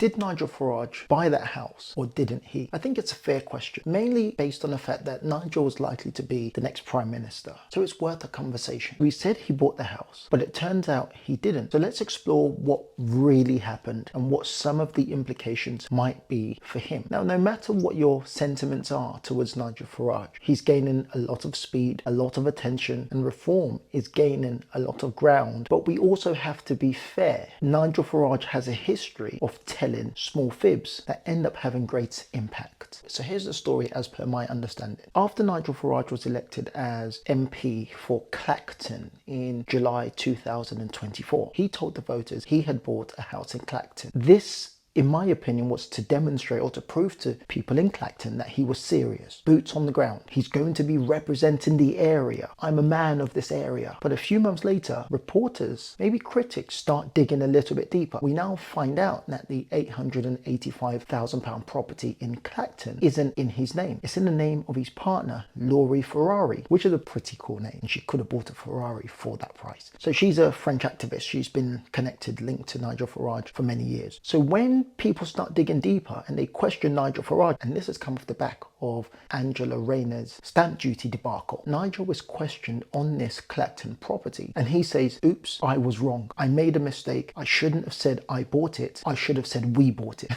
Did Nigel Farage buy that house or didn't he? I think it's a fair question, mainly based on the fact that Nigel was likely to be the next Prime Minister. So it's worth a conversation. We said he bought the house, but it turns out he didn't. So let's explore what really happened and what some of the implications might be for him. Now, no matter what your sentiments are towards Nigel Farage, he's gaining a lot of speed, a lot of attention, and reform is gaining a lot of ground. But we also have to be fair. Nigel Farage has a history of telling small fibs that end up having great impact. So here's the story as per my understanding. After Nigel Farage was elected as MP for Clacton in July 2024, he told the voters he had bought a house in Clacton. This, in my opinion, was to demonstrate or to prove to people in Clacton that he was serious. Boots on the ground. He's going to be representing the area. I'm a man of this area. But a few months later, reporters, maybe critics, start digging a little bit deeper. We now find out that the £885,000 property in Clacton isn't in his name. It's in the name of his partner, Laurie Ferrari, which is a pretty cool name. And she could have bought a Ferrari for that price. So she's a French activist. She's been connected, linked to Nigel Farage for many years. So when people start digging deeper and they question Nigel Farage, and this has come off the back of Angela Rayner's stamp duty debacle. Nigel was questioned on this Clacton property and he says, oops, I was wrong. I made a mistake. I shouldn't have said I bought it. I should have said we bought it.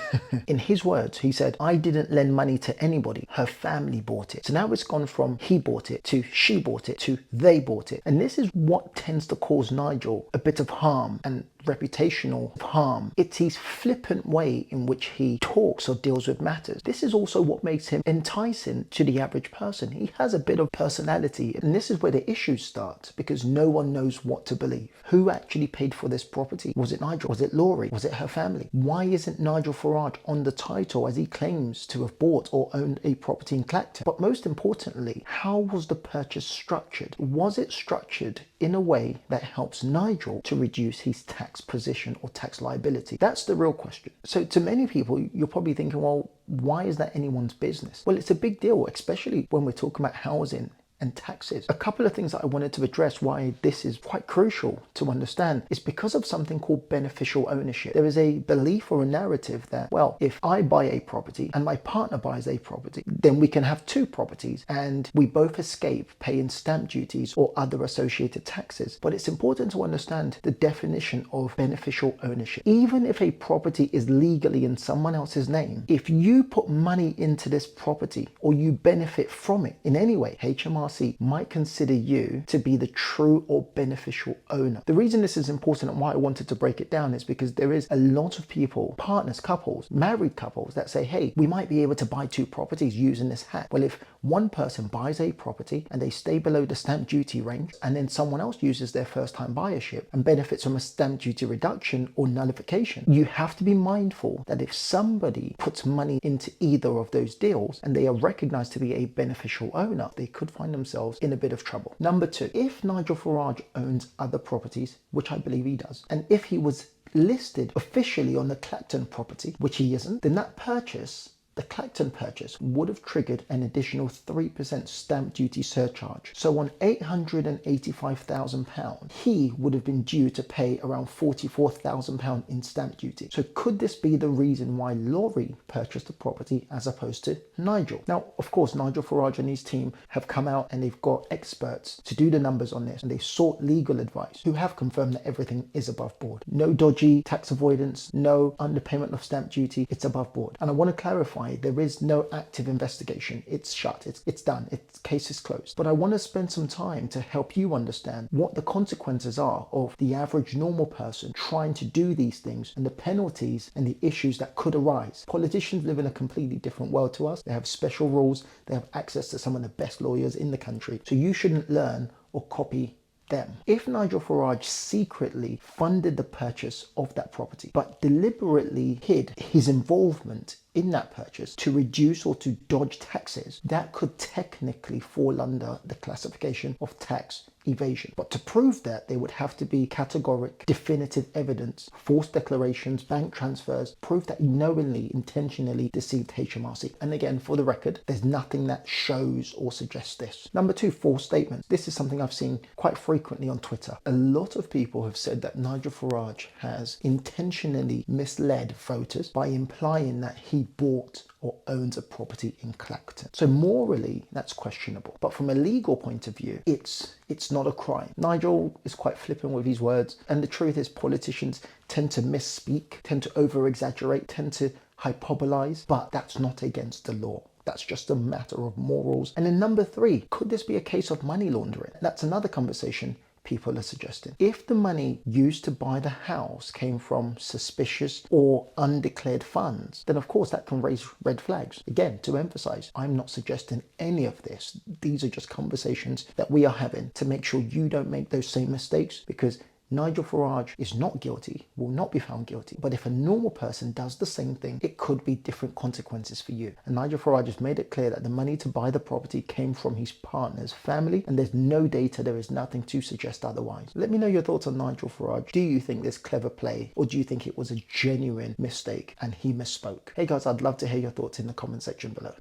In his words, he said, I didn't lend money to anybody. Her family bought it. So now it's gone from he bought it to she bought it to they bought it. And this is what tends to cause Nigel a bit of harm and reputational harm. It's his flippant way in which he talks or deals with matters. This is also what makes him enticing to the average person. He has a bit of personality, and this is where the issues start because no one knows what to believe. Who actually paid for this property? Was it Nigel? Was it Laurie? Was it her family? Why isn't Nigel Farage on the title as he claims to have bought or owned a property in Clacton? But most importantly, how was the purchase structured? Was it structured in a way that helps Nigel to reduce his tax position or tax liability? That's the real question. So to many people, you're probably thinking, well, why is that anyone's business? Well, it's a big deal, especially when we're talking about housing and taxes. A couple of things that I wanted to address why this is quite crucial to understand is because of something called beneficial ownership. There is a belief or a narrative that, well, if I buy a property and my partner buys a property, then we can have two properties and we both escape paying stamp duties or other associated taxes. But it's important to understand the definition of beneficial ownership. Even if a property is legally in someone else's name, if you put money into this property or you benefit from it in any way, HMRC might consider you to be the true or beneficial owner. The reason this is important and why I wanted to break it down is because there is a lot of people, partners, couples, married couples that say, hey, we might be able to buy two properties using this hack. Well, if one person buys a property and they stay below the stamp duty range and then someone else uses their first time buyership and benefits from a stamp duty reduction or nullification, you have to be mindful that if somebody puts money into either of those deals and they are recognized to be a beneficial owner, they could find themselves in a bit of trouble. Number two, if Nigel Farage owns other properties, which I believe he does, and if he was listed officially on the Clacton property, which he isn't, then that purchase, the Clacton purchase, would have triggered an additional 3% stamp duty surcharge. So on £885,000, he would have been due to pay around £44,000 in stamp duty. So could this be the reason why Laurie purchased the property as opposed to Nigel? Now, of course, Nigel Farage and his team have come out and they've got experts to do the numbers on this, and they've sought legal advice who have confirmed that everything is above board. No dodgy tax avoidance, no underpayment of stamp duty, it's above board. And I want to clarify, there is no active investigation. It's shut. It's done. Its case is closed. But I want to spend some time to help you understand what the consequences are of the average normal person trying to do these things and the penalties and the issues that could arise. Politicians live in a completely different world to us. They have special rules. They have access to some of the best lawyers in the country. So you shouldn't learn or copy them. If Nigel Farage secretly funded the purchase of that property but deliberately hid his involvement in that purchase to reduce or to dodge taxes, that could technically fall under the classification of tax evasion. But to prove that, there would have to be categoric, definitive evidence, false declarations, bank transfers, proof that he knowingly, intentionally deceived HMRC. And again, for the record, there's nothing that shows or suggests this. Number two, false statements. This is something I've seen quite frequently on Twitter. A lot of people have said that Nigel Farage has intentionally misled voters by implying that he bought or owns a property in Clacton. So morally, that's questionable. But from a legal point of view, it's not a crime. Nigel is quite flippant with his words. And the truth is, politicians tend to misspeak, tend to over-exaggerate, tend to hyperbolize, but that's not against the law. That's just a matter of morals. And then number three, could this be a case of money laundering? That's another conversation people are suggesting. If the money used to buy the house came from suspicious or undeclared funds, then of course that can raise red flags. Again, to emphasize, I'm not suggesting any of this. These are just conversations that we are having to make sure you don't make those same mistakes, because Nigel Farage is not guilty, will not be found guilty. But if a normal person does the same thing, it could be different consequences for you. And Nigel Farage has made it clear that the money to buy the property came from his partner's family, and there's no data, there is nothing to suggest otherwise. Let me know your thoughts on Nigel Farage. Do you think this clever play, or do you think it was a genuine mistake and he misspoke? Hey guys, I'd love to hear your thoughts in the comment section below.